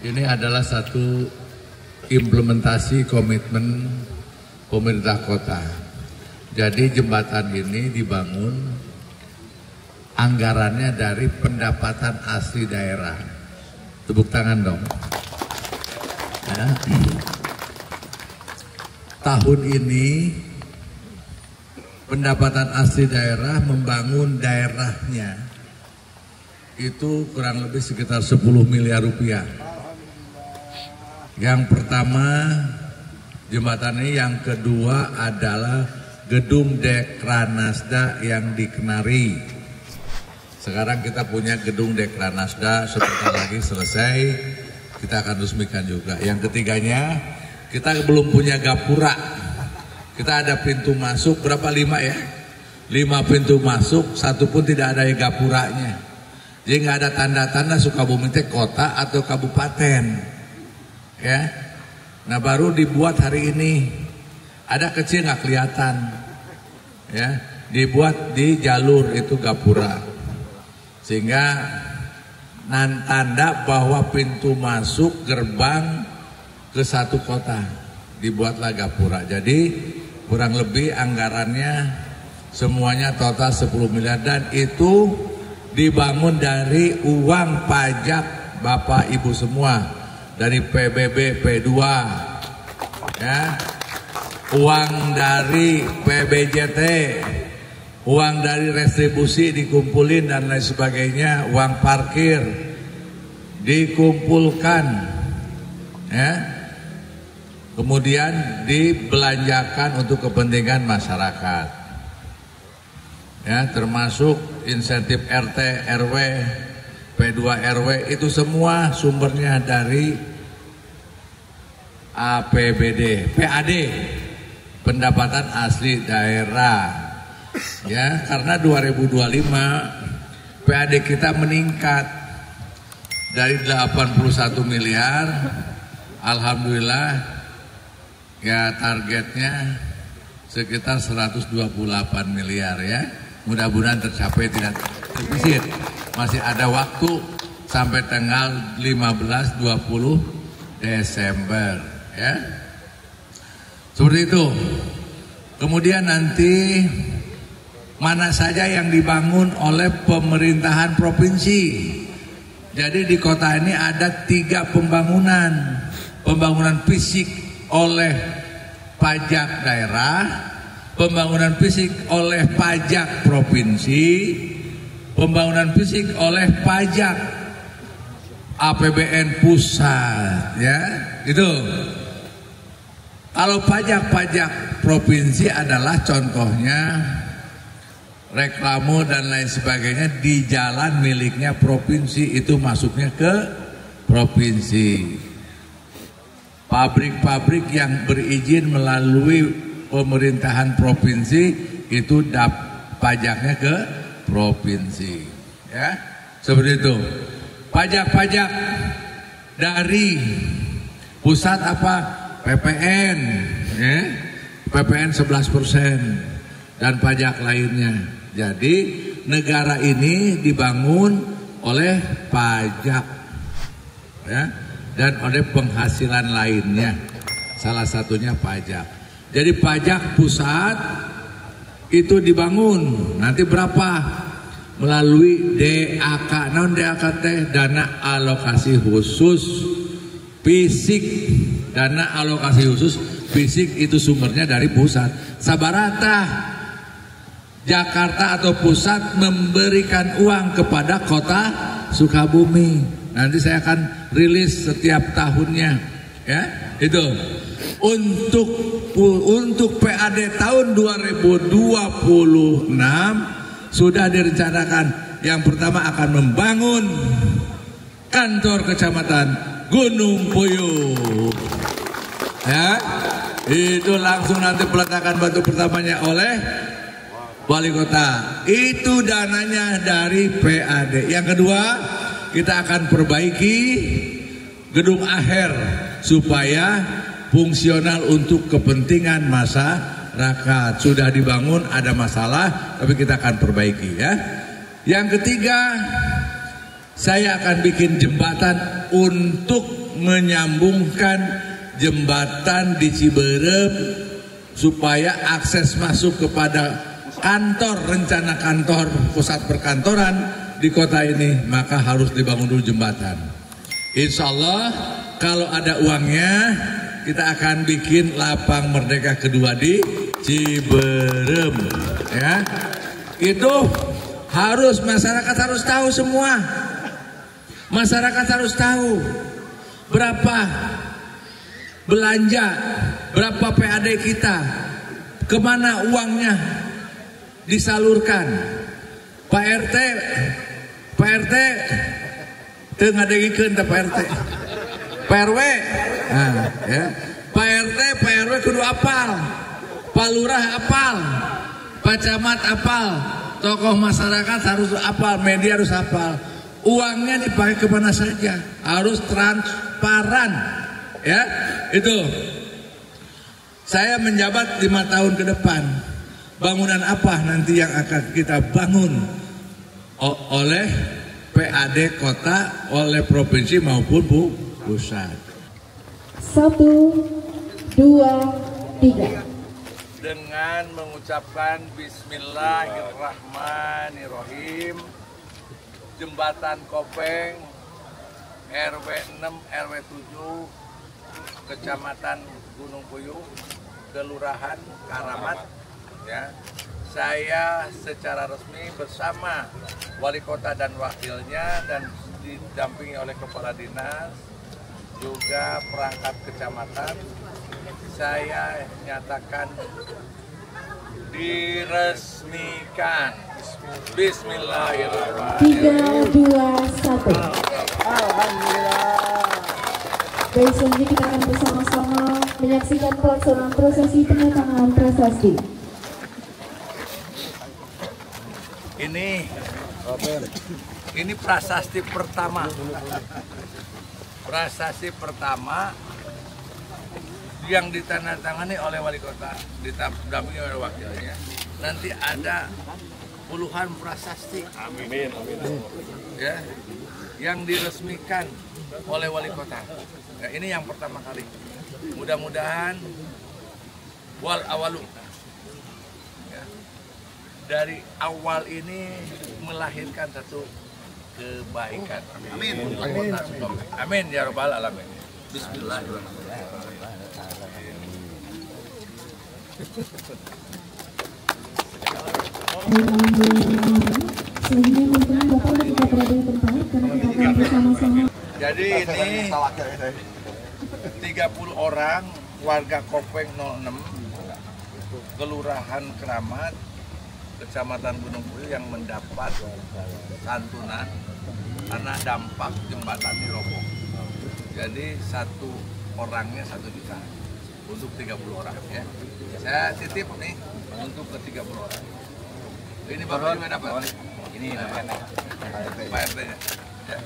Ini adalah satu implementasi komitmen pemerintah kota. Jadi jembatan ini dibangun anggarannya dari pendapatan asli daerah. Tepuk tangan dong. Ya. Tahun ini pendapatan asli daerah membangun daerahnya itu kurang lebih sekitar 10 miliar rupiah. Yang pertama jembatan ini, yang kedua adalah gedung Dekranasda yang di Kenari. Sekarang kita punya gedung Dekranasda, sebentar lagi selesai, kita akan resmikan juga. Yang ketiganya, kita belum punya gapura. Kita ada pintu masuk, berapa? 5 ya? 5 pintu masuk, satu pun tidak ada gapuranya. Jadi nggak ada tanda-tanda Sukabumi itu kota atau kabupaten. Ya, nah baru dibuat hari ini. Ada kecil nggak kelihatan, ya, dibuat di jalur itu gapura, sehingga tanda bahwa pintu masuk gerbang ke satu kota dibuatlah gapura. Jadi kurang lebih anggarannya semuanya total 10 miliar dan itu dibangun dari uang pajak Bapak Ibu semua. Dari PBB P2, ya, uang dari PBJT, uang dari restribusi dikumpulin dan lain sebagainya, uang parkir dikumpulkan, ya, kemudian dibelanjakan untuk kepentingan masyarakat, ya, termasuk insentif RT, RW, P2 RW, itu semua sumbernya dari APBD, PAD, pendapatan asli daerah. Ya, karena 2025 PAD kita meningkat dari 81 miliar, alhamdulillah ya targetnya sekitar 128 miliar ya. Mudah-mudahan tercapai, tidak defisit. Masih ada waktu sampai tanggal 15-20 Desember, ya. Seperti itu. Kemudian nanti mana saja yang dibangun oleh pemerintahan provinsi. Jadi di kota ini ada 3 pembangunan. Pembangunan fisik oleh pajak daerah, pembangunan fisik oleh pajak provinsi, pembangunan fisik oleh pajak APBN pusat, ya, itu. Kalau pajak-pajak provinsi adalah contohnya reklame dan lain sebagainya di jalan miliknya provinsi, itu masuknya ke provinsi. Pabrik-pabrik yang berizin melalui pemerintahan provinsi itu pajaknya ke provinsi, ya, seperti itu. Pajak-pajak dari pusat apa? PPN, ya, PPN 11% dan pajak lainnya. Jadi negara ini dibangun oleh pajak, ya, dan oleh penghasilan lainnya. Salah satunya pajak. Jadi pajak pusat itu dibangun nanti berapa? Melalui DAK, non DAK teh dana alokasi khusus fisik. Dana alokasi khusus fisik itu sumbernya dari pusat. Sabarata Jakarta atau pusat memberikan uang kepada kota Sukabumi. Nanti saya akan rilis setiap tahunnya, ya, itu. Untuk PAD tahun 2026 sudah direncanakan. Yang pertama akan membangun kantor kecamatan Gunung Puyuh. Ya, itu langsung nanti peletakan batu pertamanya oleh wali kota. Itu dananya dari PAD. Yang kedua, kita akan perbaiki gedung aher supaya fungsional untuk kepentingan masyarakat. Sudah dibangun, ada masalah, tapi kita akan perbaiki ya. Yang ketiga, saya akan bikin jembatan untuk menyambungkan jembatan di Ciberem supaya akses masuk kepada kantor, rencana kantor pusat perkantoran di kota ini, maka harus dibangun dulu jembatan. Insya Allah kalau ada uangnya kita akan bikin lapang merdeka kedua di Ciberem ya. Itu harus, masyarakat harus tahu semua. Masyarakat harus tahu berapa belanja, berapa PAD kita, kemana uangnya disalurkan. Pak RT tengah dengikeun Pak RT, Pak RW, nah, ya. Pak RT, Pak RW kudu apal, Pak Lurah apal, Pak Camat apal, tokoh masyarakat harus apal, media harus apal. Uangnya dipakai kemana saja, harus transparan, ya. Itu. Saya menjabat 5 tahun ke depan. Bangunan apa nanti yang akan kita bangun oleh PAD kota, oleh provinsi maupun pusat. 1, 2, 3. Dengan mengucapkan Bismillahirrahmanirrahim, jembatan Kopeng RW 6 RW 7 Kecamatan Gunung Puyuh, Kelurahan Karamat ya. Saya secara resmi bersama wali kota dan wakilnya dan didampingi oleh kepala dinas juga perangkat kecamatan, saya nyatakan diresmikan. Bismillahirrahmanirrahim. 3, 2, 1. Alhamdulillah. Baik, selanjutnya kita akan bersama-sama menyaksikan pelaksanaan prosesi penandatanganan prasasti. Ini prasasti pertama. Prasasti pertama yang ditandatangani oleh wali kota, didampingi oleh wakilnya. Nanti ada puluhan prasasti. Amin. Ya, yang diresmikan oleh wali kota. Nah, ini yang pertama kali. Mudah-mudahan wal awalu. Ya, dari awal ini melahirkan satu kebaikan. Amin. Amin ya rabbal alamin. Bismillahirrahmanirrahim. Selanjutnya mungkin Bapak dan kita berada di tempat karena kita akan bersama-sama. Jadi ini 30 orang warga Kopeng 06 Kelurahan Keramat Kecamatan Gunung Puyuh yang mendapat santunan karena dampak jembatan di roboh. Jadi satu orangnya 1 juta untuk 30 orang ya. Saya titip nih untuk ke 30 orang. Ini Bapak juga dapat. Ini Pak RT-nya. Ya.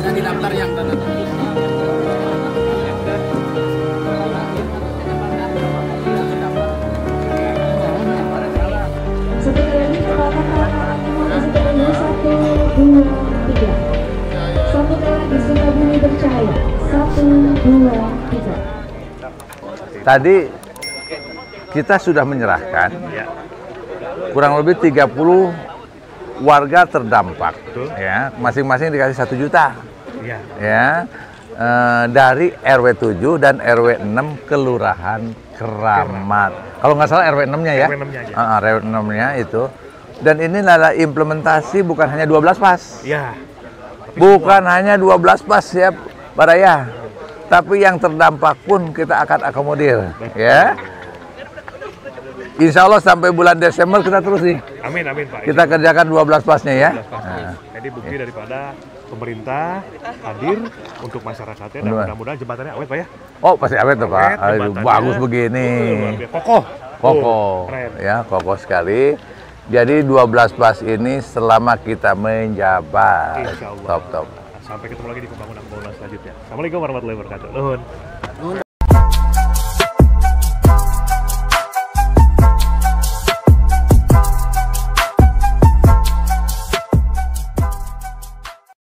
ada di daftar yang tanda tangan. Sebentar lagi peralatan dimulai 1, 2, 3. Sambutan lagi Sukabumi Bercahaya 1, 2, 3. Tadi kita sudah menyerahkan kurang lebih 30 warga terdampak, ya, masing-masing dikasih 1 juta, ya, dari RW 7 dan RW 6 Kelurahan Keramat. Kalau nggak salah RW 6-nya ya, RW 6-nya itu. Dan ini adalah implementasi bukan hanya 12 pas, bukan hanya 12 pas ya, Pak Raya, tapi yang terdampak pun kita akan akomodir, ya. Insya Allah sampai bulan Desember kita terus nih. Amin, amin Pak. Kita kerjakan 12 pasnya ya. 12 pas. Jadi bukti daripada pemerintah hadir untuk masyarakatnya dan mudah-mudahan jembatannya awet Pak ya. Oh pasti awet tuh Pak. Awet, Bagus begini. Kokoh. Kokoh. Ya kokoh sekali. Jadi 12 pas ini selama kita menjabat. Insya Allah. Top. Sampai ketemu lagi di pembangunan selanjutnya. Assalamualaikum warahmatullahi wabarakatuh. Nuhun.